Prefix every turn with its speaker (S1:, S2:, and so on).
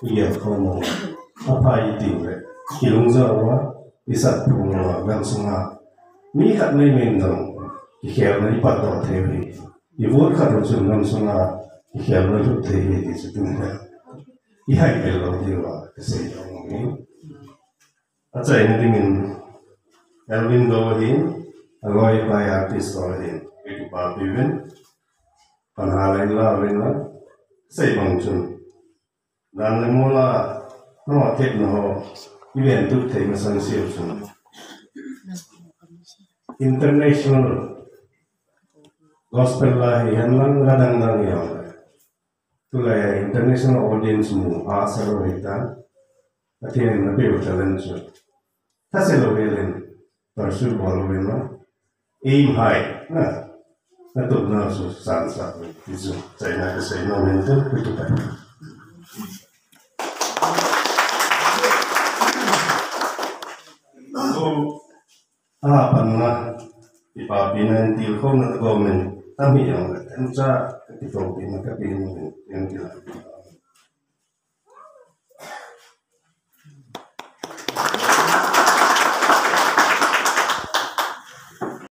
S1: iya kamu apa itu le kilung jawa isat punga gam sunga mi kat nai mendong ikhel nai pato tewi ibur kat rujun gam sunga ikhel nai rut tewi di setunga ihai belo diwa kesejong ini aja ini dingin Elvin Dohin aloy by artist Dohin itu Pavivin panhalain la say bangchun dan lemula no tek no event tu thei masan siu chun international gospel la hian lang radang dang ya tu la international audience mu asaro hita atien na be challenge ta se lo velen persu bolo vela aim high na tu na su san sa isu sai na se no mental itu pa panna ipapinan til ko na government tami yang kan sa kitong pinakapin yang